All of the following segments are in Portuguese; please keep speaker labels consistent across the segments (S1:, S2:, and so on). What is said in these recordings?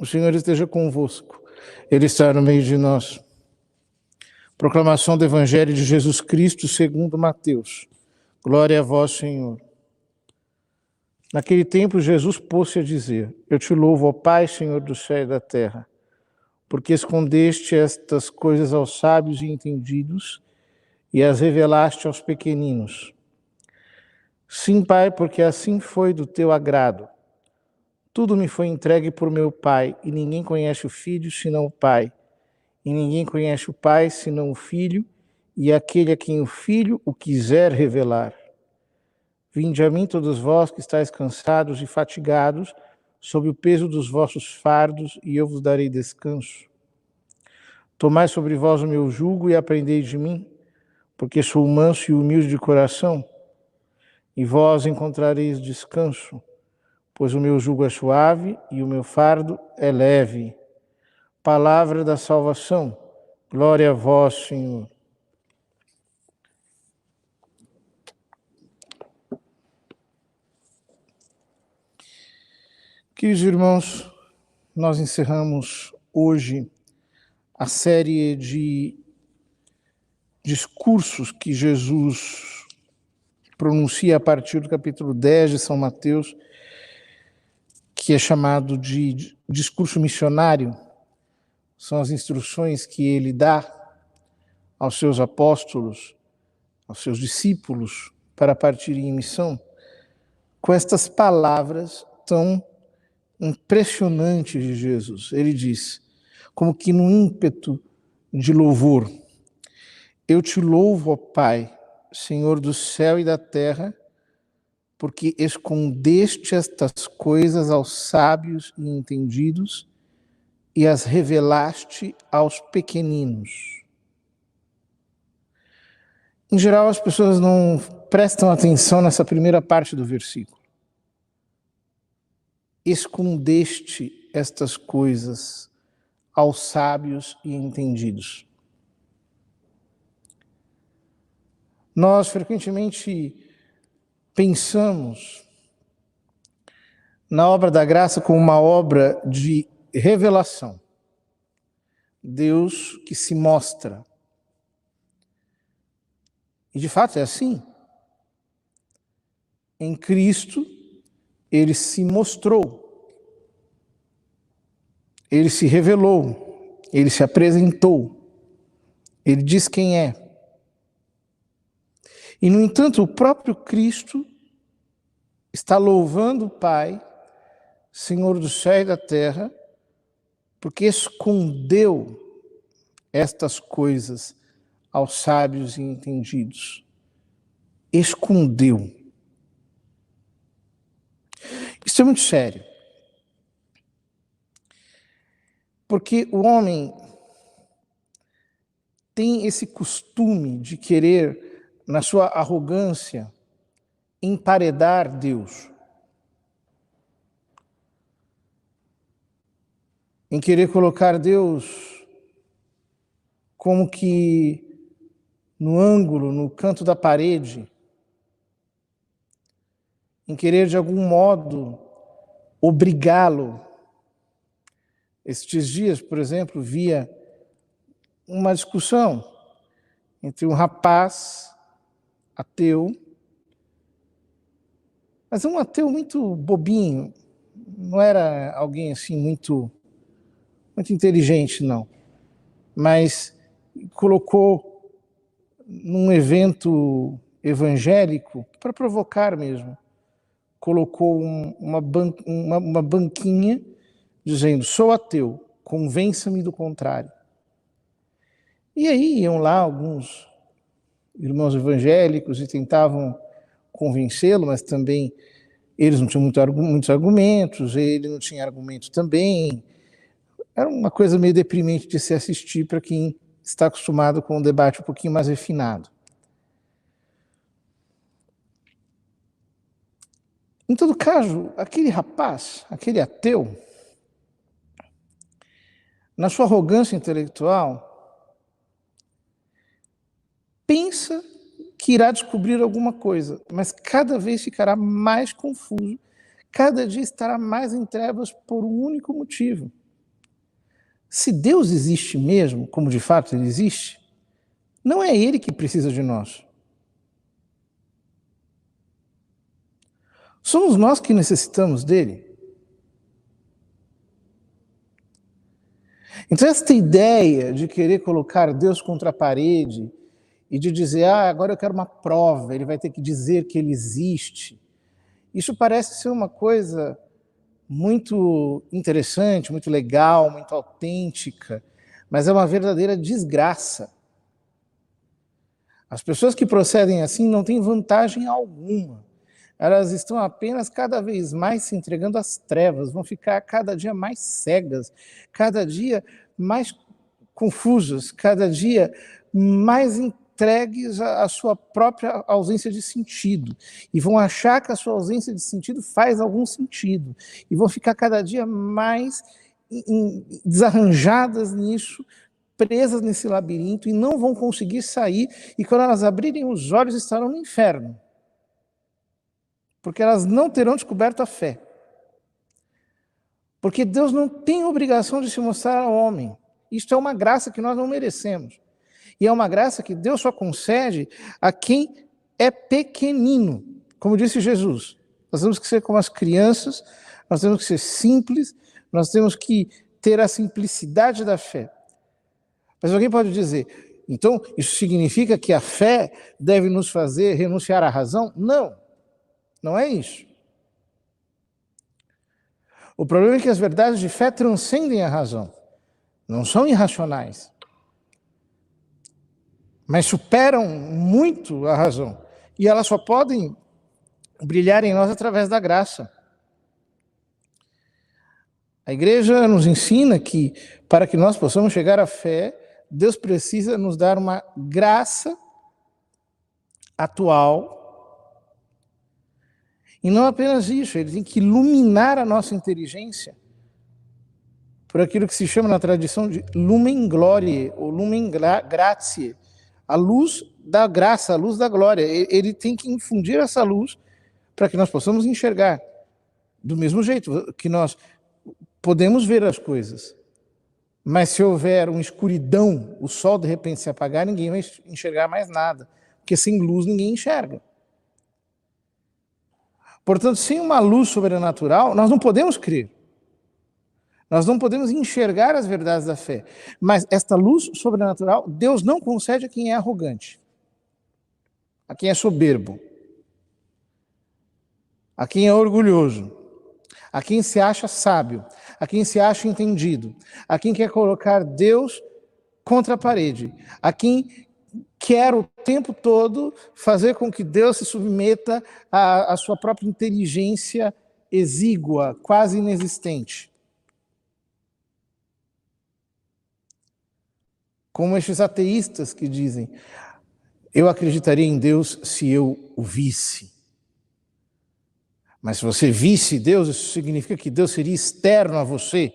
S1: O Senhor esteja convosco. Ele está no meio de nós. Proclamação do Evangelho de Jesus Cristo segundo Mateus. Glória a vós, Senhor. Naquele tempo, Jesus pôs-se a dizer: Eu te louvo, ó Pai, Senhor do céu e da terra, porque escondeste estas coisas aos sábios e entendidos e as revelaste aos pequeninos. Sim, Pai, porque assim foi do teu agrado. Tudo me foi entregue por meu Pai, e ninguém conhece o Filho senão o Pai. E ninguém conhece o Pai senão o Filho, e aquele a quem o Filho o quiser revelar. Vinde a mim todos vós que estáis cansados e fatigados, sob o peso dos vossos fardos, e eu vos darei descanso. Tomai sobre vós o meu jugo e aprendei de mim, porque sou manso e humilde de coração, e vós encontrareis descanso, pois o meu jugo é suave e o meu fardo é leve. Palavra da salvação. Glória a vós, Senhor. Queridos irmãos, nós encerramos hoje a série de discursos que Jesus pronuncia a partir do capítulo 10 de São Mateus, que é chamado de discurso missionário. São as instruções que ele dá aos seus apóstolos, aos seus discípulos, para partirem em missão, com estas palavras tão impressionantes de Jesus. Ele diz, como que num ímpeto de louvor: Eu te louvo, ó Pai, Senhor do céu e da terra, porque escondeste estas coisas aos sábios e entendidos e as revelaste aos pequeninos. Em geral, as pessoas não prestam atenção nessa primeira parte do versículo. Escondeste estas coisas aos sábios e entendidos. Nós frequentemente pensamos na obra da graça como uma obra de revelação. Deus que se mostra. E de fato é assim. Em Cristo, ele se mostrou. Ele se revelou. Ele se apresentou. Ele diz quem é. E, no entanto, o próprio Cristo está louvando o Pai, Senhor do céu e da terra, porque escondeu estas coisas aos sábios e entendidos. Escondeu. Isso é muito sério. Porque o homem tem esse costume de querer, na sua arrogância, emparedar Deus. Em querer colocar Deus como que no ângulo, no canto da parede, em querer de algum modo obrigá-lo. Estes dias, por exemplo, via uma discussão entre um rapaz ateu, mas um ateu muito bobinho, não era alguém assim muito inteligente, não, mas colocou num evento evangélico, para provocar mesmo, colocou uma banquinha dizendo: sou ateu, convença-me do contrário. E aí iam lá alguns irmãos evangélicos e tentavam convencê-lo, mas também eles não tinham muitos argumentos, ele não tinha argumento também. Era uma coisa meio deprimente de se assistir para quem está acostumado com um debate um pouquinho mais refinado. Em todo caso, aquele rapaz, aquele ateu, na sua arrogância intelectual, pensa que irá descobrir alguma coisa, mas cada vez ficará mais confuso, cada dia estará mais em trevas por um único motivo. Se Deus existe mesmo, como de fato ele existe, não é ele que precisa de nós. Somos nós que necessitamos dele. Então, esta ideia de querer colocar Deus contra a parede e de dizer, agora eu quero uma prova, ele vai ter que dizer que ele existe, isso parece ser uma coisa muito interessante, muito legal, muito autêntica, mas é uma verdadeira desgraça. As pessoas que procedem assim não têm vantagem alguma. Elas estão apenas cada vez mais se entregando às trevas, vão ficar cada dia mais cegas, cada dia mais confusas, cada dia mais entregues à sua própria ausência de sentido. E vão achar que a sua ausência de sentido faz algum sentido. E vão ficar cada dia mais desarranjadas nisso, presas nesse labirinto e não vão conseguir sair. E quando elas abrirem os olhos, estarão no inferno. Porque elas não terão descoberto a fé. Porque Deus não tem obrigação de se mostrar ao homem. Isto é uma graça que nós não merecemos. E é uma graça que Deus só concede a quem é pequenino. Como disse Jesus, nós temos que ser como as crianças, nós temos que ser simples, nós temos que ter a simplicidade da fé. Mas alguém pode dizer, então isso significa que a fé deve nos fazer renunciar à razão? Não. Não é isso. O problema é que as verdades de fé transcendem a razão. Não são irracionais. Mas superam muito a razão. E elas só podem brilhar em nós através da graça. A igreja nos ensina que, para que nós possamos chegar à fé, Deus precisa nos dar uma graça atual. E não apenas isso, ele tem que iluminar a nossa inteligência por aquilo que se chama na tradição de lumen gloriae, ou lumen gratiae, a luz da graça, a luz da glória. Ele tem que infundir essa luz para que nós possamos enxergar. Do mesmo jeito que nós podemos ver as coisas, mas se houver uma escuridão, o sol de repente se apagar, ninguém vai enxergar mais nada, porque sem luz ninguém enxerga. Portanto, sem uma luz sobrenatural, nós não podemos crer. Nós não podemos enxergar as verdades da fé. Mas esta luz sobrenatural, Deus não concede a quem é arrogante, a quem é soberbo, a quem é orgulhoso, a quem se acha sábio, a quem se acha entendido, a quem quer colocar Deus contra a parede, a quem quer o tempo todo fazer com que Deus se submeta à sua própria inteligência exígua, quase inexistente. Como estes ateístas que dizem, eu acreditaria em Deus se eu o visse. Mas se você visse Deus, isso significa que Deus seria externo a você.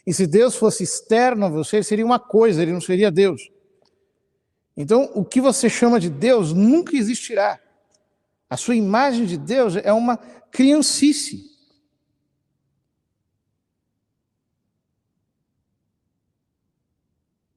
S1: E se Deus fosse externo a você, ele seria uma coisa, ele não seria Deus. Então, o que você chama de Deus nunca existirá. A sua imagem de Deus é uma criancice.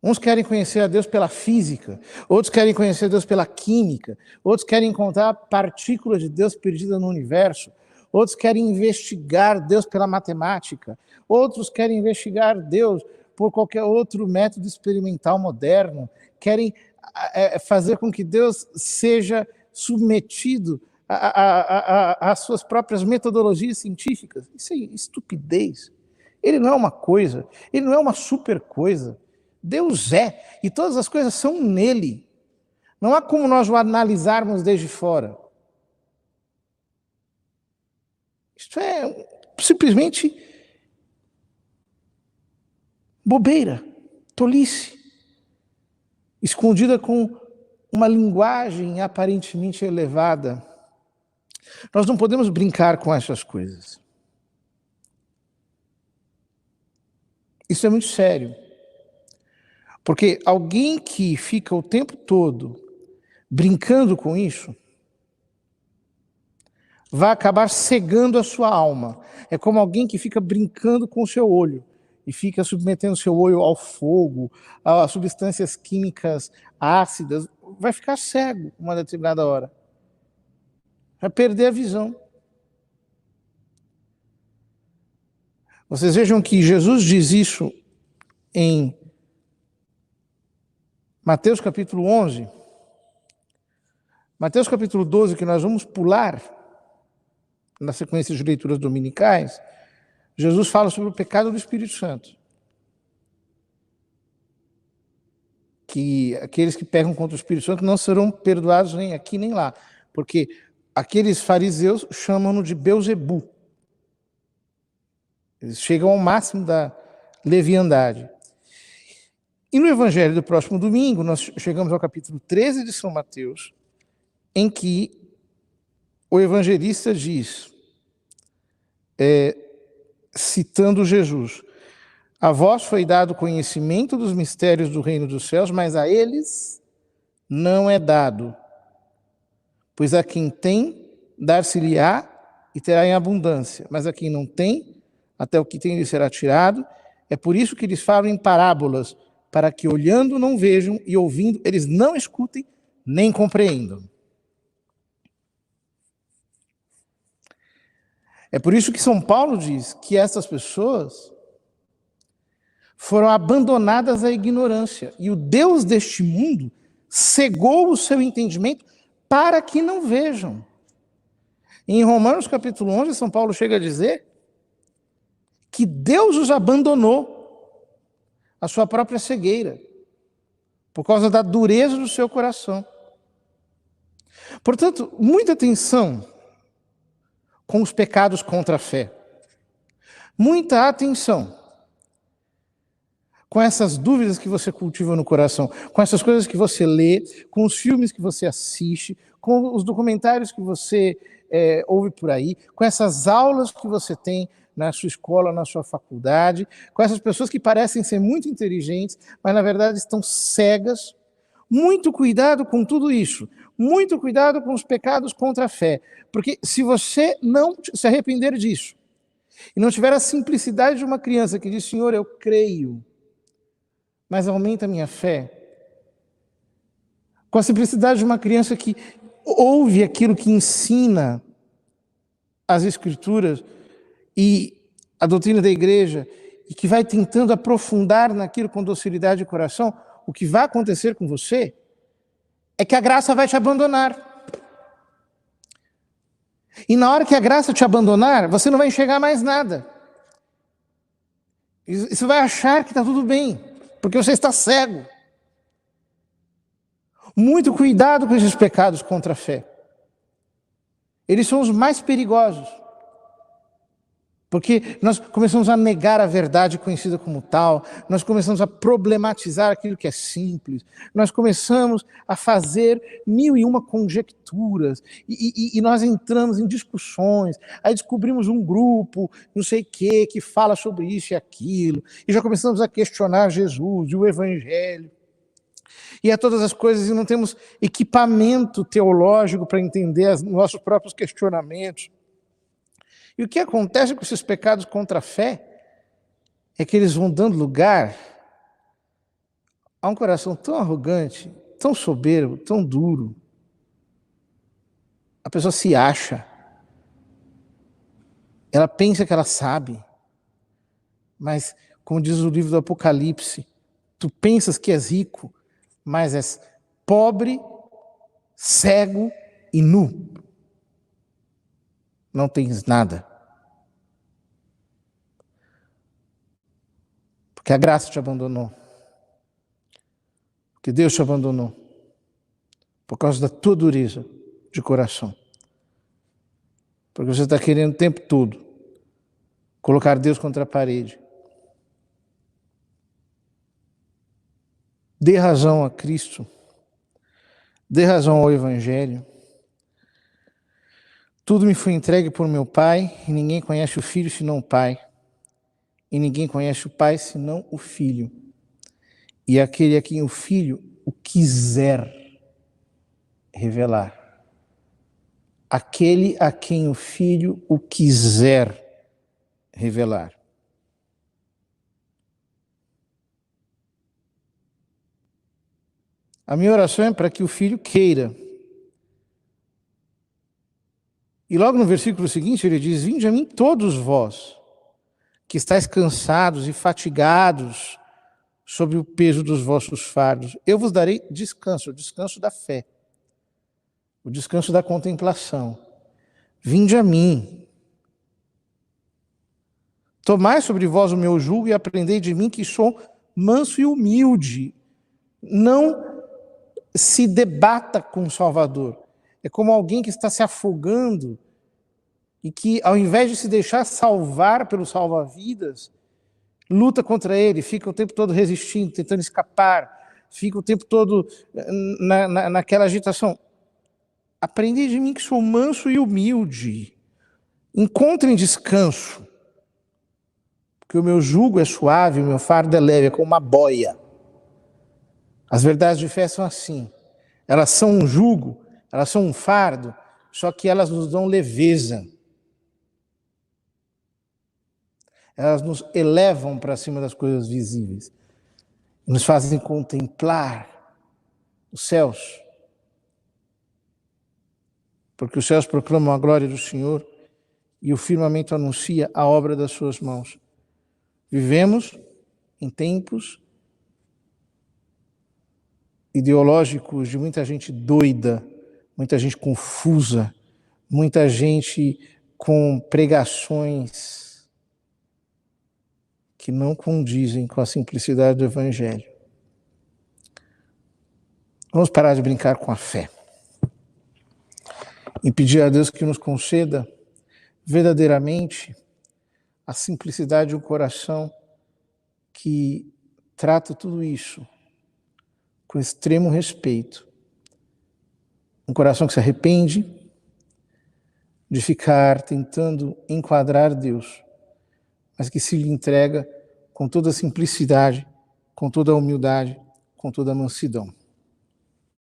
S1: Uns querem conhecer a Deus pela física, outros querem conhecer a Deus pela química, outros querem encontrar partículas de Deus perdidas no universo, outros querem investigar Deus pela matemática, outros querem investigar Deus por qualquer outro método experimental moderno, querem fazer com que Deus seja submetido às suas próprias metodologias científicas. Isso é estupidez. Ele não é uma coisa, ele não é uma super coisa. Deus é, e todas as coisas são nele. Não há como nós o analisarmos desde fora. Isto é simplesmente bobeira, tolice, escondida com uma linguagem aparentemente elevada. Nós não podemos brincar com essas coisas. Isso é muito sério. Porque alguém que fica o tempo todo brincando com isso, vai acabar cegando a sua alma. É como alguém que fica brincando com o seu olho. e fica submetendo seu olho ao fogo, a substâncias químicas ácidas, vai ficar cego uma determinada hora. Vai perder a visão. Vocês vejam que Jesus diz isso em Mateus capítulo 11. Mateus capítulo 12, que nós vamos pular na sequência de leituras dominicais, Jesus fala sobre o pecado do Espírito Santo. Que aqueles que pecam contra o Espírito Santo não serão perdoados nem aqui nem lá. Porque aqueles fariseus chamam-no de Belzebu. Eles chegam ao máximo da leviandade. E no Evangelho do próximo domingo, nós chegamos ao capítulo 13 de São Mateus, em que o evangelista diz, citando Jesus, a vós foi dado conhecimento dos mistérios do reino dos céus, mas a eles não é dado. Pois a quem tem, dar-se-lhe-á e terá em abundância, mas a quem não tem, até o que tem lhe será tirado. É por isso que eles falam em parábolas, para que olhando não vejam e ouvindo eles não escutem nem compreendam. É por isso que São Paulo diz que essas pessoas foram abandonadas à ignorância e o Deus deste mundo cegou o seu entendimento para que não vejam. Em Romanos capítulo 11, São Paulo chega a dizer que Deus os abandonou à sua própria cegueira, por causa da dureza do seu coração. Portanto, muita atenção com os pecados contra a fé. Muita atenção com essas dúvidas que você cultiva no coração, com essas coisas que você lê, com os filmes que você assiste, com os documentários que você ouve por aí, com essas aulas que você tem na sua escola, na sua faculdade, com essas pessoas que parecem ser muito inteligentes, mas na verdade estão cegas. Muito cuidado com tudo isso. Muito cuidado com os pecados contra a fé. Porque se você não se arrepender disso, e não tiver a simplicidade de uma criança que diz, Senhor, eu creio, mas aumenta a minha fé, com a simplicidade de uma criança que ouve aquilo que ensina as Escrituras e a doutrina da igreja, e que vai tentando aprofundar naquilo com docilidade de coração, o que vai acontecer com você é que a graça vai te abandonar. E na hora que a graça te abandonar, você não vai enxergar mais nada. E você vai achar que está tudo bem, porque você está cego. Muito cuidado com esses pecados contra a fé. Eles são os mais perigosos. Porque nós começamos a negar a verdade conhecida como tal, nós começamos a problematizar aquilo que é simples, nós começamos a fazer 1001 conjecturas, e nós entramos em discussões, aí descobrimos um grupo, não sei o que fala sobre isso e aquilo, e já começamos a questionar Jesus e o Evangelho, e a todas as coisas, e não temos equipamento teológico para entender os nossos próprios questionamentos. E o que acontece com esses pecados contra a fé é que eles vão dando lugar a um coração tão arrogante, tão soberbo, tão duro. A pessoa se acha, ela pensa que ela sabe, mas, como diz o livro do Apocalipse, tu pensas que és rico, mas és pobre, cego e nu. Não tens nada. Porque a graça te abandonou. Porque Deus te abandonou. Por causa da tua dureza de coração. Porque você está querendo o tempo todo colocar Deus contra a parede. Dê razão a Cristo. Dê razão ao Evangelho. Tudo me foi entregue por meu Pai, e ninguém conhece o Filho senão o Pai. E ninguém conhece o Pai senão o Filho. E aquele a quem o Filho o quiser revelar. Aquele a quem o Filho o quiser revelar. A minha oração é para que o filho queira. E logo no versículo seguinte ele diz: vinde a mim todos vós, que estáis cansados e fatigados sob o peso dos vossos fardos. Eu vos darei descanso, o descanso da fé, o descanso da contemplação. Vinde a mim. Tomai sobre vós o meu jugo e aprendei de mim, que sou manso e humilde. Não se debata com o Salvador. É como alguém que está se afogando e que, ao invés de se deixar salvar pelo salva-vidas, luta contra ele, fica o tempo todo resistindo, tentando escapar, fica o tempo todo naquela agitação. Aprendei de mim que sou manso e humilde. Encontrem descanso, porque o meu jugo é suave, o meu fardo é leve, é como uma boia. As verdades de fé são assim. Elas são um jugo, elas são um fardo, só que elas nos dão leveza. Elas nos elevam para cima das coisas visíveis. Nos fazem contemplar os céus. Porque os céus proclamam a glória do Senhor e o firmamento anuncia a obra das suas mãos. Vivemos em tempos ideológicos de muita gente doida, muita gente confusa, muita gente com pregações que não condizem com a simplicidade do Evangelho. Vamos parar de brincar com a fé e pedir a Deus que nos conceda verdadeiramente a simplicidade do coração que trata tudo isso com extremo respeito. Um coração que se arrepende de ficar tentando enquadrar Deus, mas que se lhe entrega com toda a simplicidade, com toda a humildade, com toda a mansidão.